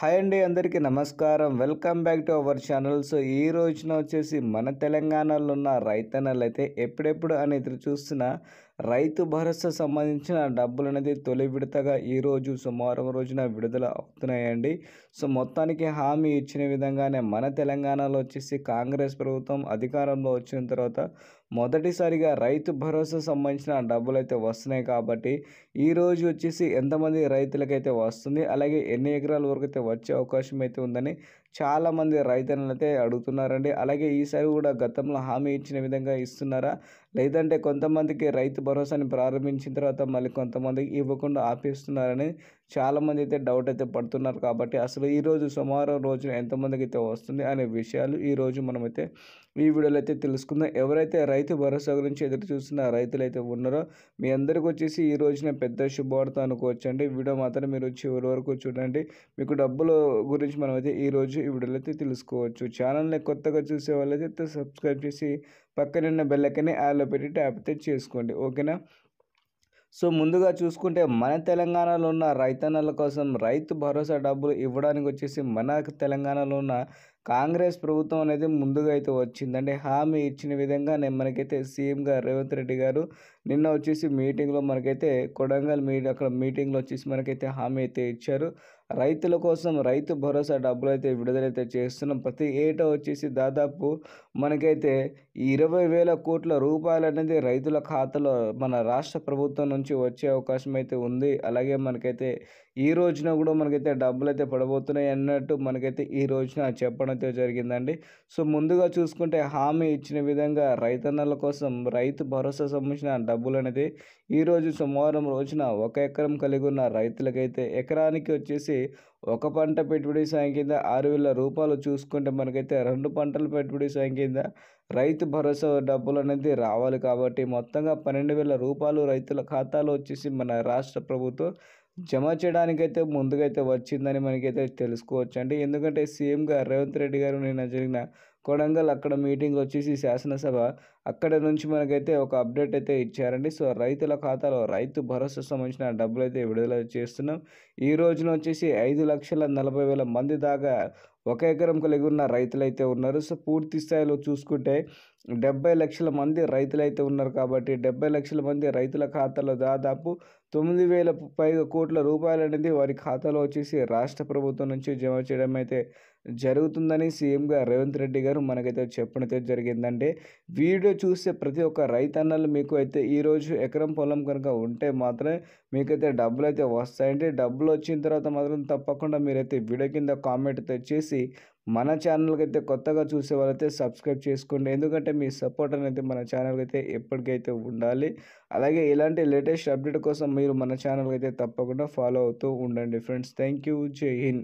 Hi అండి, అందరికీ నమస్కారం. Welcome back to our channel. So ఈ రోజున వచ్చేసి మన తెలంగాణలో ఉన్న రైతన్నలు అయితే ఎప్పుడెప్పుడు అని ఎదురు చూస్తున్న రైతు భరోసా సంబంధించిన డబ్బులు అనేది తొలి విడతగా ఈరోజు సోమవారం రోజున విడుదల అవుతున్నాయండి. సో మొత్తానికి హామీ ఇచ్చిన విధంగానే మన తెలంగాణలో వచ్చేసి కాంగ్రెస్ ప్రభుత్వం అధికారంలో వచ్చిన తర్వాత మొదటిసారిగా రైతు భరోసా సంబంధించిన డబ్బులు అయితే వస్తున్నాయి. కాబట్టి ఈరోజు వచ్చేసి ఎంతమంది రైతులకైతే వస్తుంది, అలాగే ఎన్ని ఎకరాల వరకు అయితే వచ్చే అవకాశం అయితే ఉందని చాలామంది రైతన్నలు అయితే అడుగుతున్నారండి. అలాగే ఈసారి కూడా గతంలో హామీ ఇచ్చిన విధంగా ఇస్తున్నారా, లేదంటే కొంతమందికి రైతు భరోసాని ప్రారంభించిన తర్వాత మళ్ళీ కొంతమందికి ఇవ్వకుండా ఆపేస్తున్నారని చాలామంది అయితే డౌట్ అయితే పడుతున్నారు. కాబట్టి అసలు ఈరోజు సోమవారం రోజున ఎంతమందికి అయితే వస్తుంది అనే విషయాలు ఈరోజు మనమైతే ఈ వీడియోలో అయితే తెలుసుకుందాం. ఎవరైతే రైతు భరోసా గురించి ఎదురు చూస్తున్న రైతులు అయితే ఉన్నారో మీ అందరికి వచ్చేసి ఈ రోజున పెద్ద శుభవార్త అనుకోవచ్చండి. వీడియో మాత్రం మీరు చివరి వరకు చూడండి. మీకు డబ్బుల గురించి మనమైతే ఈరోజు ఈ వీడియోలో అయితే తెలుసుకోవచ్చు. ఛానల్ని కొత్తగా చూసే వాళ్ళైతే సబ్స్క్రైబ్ చేసి పక్కనున్న బెల్ ఐకాన్ని ఆల్లో పెట్టి ట్యాప్ అయితే చేసుకోండి, ఓకేనా. సో ముందుగా చూసుకుంటే మన తెలంగాణలో ఉన్న రైతన్నల కోసం రైతు భరోసా డబ్బులు ఇవ్వడానికి వచ్చేసి మన తెలంగాణలో ఉన్న కాంగ్రెస్ ప్రభుత్వం అనేది ముందుగా అయితే వచ్చిందండి. హామీ ఇచ్చిన విధంగానే మనకైతే సీఎంగా రేవంత్ రెడ్డి గారు నిన్న వచ్చేసి మీటింగ్లో మనకైతే కొడంగల్ అక్కడ మీటింగ్లో వచ్చేసి మనకైతే హామీ అయితే ఇచ్చారు. రైతుల కోసం రైతు భరోసా డబ్బులు అయితే విడుదలైతే చేస్తున్నాం. ప్రతి ఏటా వచ్చేసి దాదాపు మనకైతే 20,000 కోట్ల రూపాయలు అనేది రైతుల ఖాతాలో మన రాష్ట్ర ప్రభుత్వం నుంచి వచ్చే అవకాశం అయితే ఉంది. అలాగే మనకైతే ఈ రోజున కూడా మనకైతే డబ్బులు అయితే పడబోతున్నాయి అన్నట్టు మనకైతే ఈ రోజున చెప్పడం అయితే జరిగిందండి. సో ముందుగా చూసుకుంటే హామీ ఇచ్చిన విధంగా రైతన్నల కోసం రైతు భరోసా సంబంధించిన డబ్బులు అనేది ఈరోజు సోమవారం రోజున 1 ఎకరం కలిగి ఉన్న రైతులకైతే ఎకరానికి వచ్చేసి ఒక పంట పెట్టుబడి సాయం కింద 6,000 రూపాయలు చూసుకుంటే మనకైతే 2 పంటల పెట్టుబడి సాయం కింద రైతు భరోసా డబ్బులు అనేది రావాలి. కాబట్టి మొత్తంగా 12,000 రూపాయలు రైతుల ఖాతాలో వచ్చేసి మన రాష్ట్ర ప్రభుత్వం జమ చేయడానికైతే ముందుకైతే వచ్చిందని మనకైతే తెలుసుకోవచ్చండి. ఎందుకంటే సీఎంగా రేవంత్ రెడ్డి గారు నిన్న జరిగిన కొడంగల్ అక్కడ మీటింగ్ వచ్చేసి శాసనసభ అక్కడ నుంచి మనకైతే ఒక అప్డేట్ అయితే ఇచ్చారండి. సో రైతుల ఖాతాలో రైతు భరోసా సంబంధించిన డబ్బులు అయితే విడుదల చేస్తున్నాం. ఈ రోజున వచ్చేసి 5,40,000 మంది దాకా 1 ఎకరం కలిగి ఉన్న రైతులైతే ఉన్నారు. సో పూర్తి స్థాయిలో చూసుకుంటే 70 లక్షల మంది రైతులైతే ఉన్నారు. కాబట్టి 70 లక్షల మంది రైతుల ఖాతాలో దాదాపు 9,000 పైగా కోట్ల రూపాయలు అనేది వారి ఖాతాలో వచ్చేసి రాష్ట్ర ప్రభుత్వం నుంచి జమ చేయడం అయితే జరుగుతుందని సీఎంగా రేవంత్ రెడ్డి గారు మనకైతే చెప్పడం అయితే జరిగిందండి. వీడియో చూస్తే ప్రతి ఒక్క రైతన్నలు మీకు అయితే ఈరోజు ఎకరం పొలం కనుక ఉంటే మాత్రమే మీకైతే డబ్బులు అయితే వస్తాయండి. డబ్బులు వచ్చిన తర్వాత మాత్రం తప్పకుండా మీరైతే వీడియో కింద కామెంట్ అయితే చేసి మన ఛానల్కి అయితే కొత్తగా చూసే వాళ్ళైతే సబ్స్క్రైబ్ చేసుకోండి. ఎందుకంటే మీ సపోర్ట్ అనేది మన ఛానల్కి అయితే ఎప్పటికైతే ఉండాలి. అలాగే ఇలాంటి లేటెస్ట్ అప్డేట్ కోసం మీరు మన ఛానల్కి అయితే తప్పకుండా ఫాలో అవుతూ ఉండండి ఫ్రెండ్స్. Thank you. జై హింద్.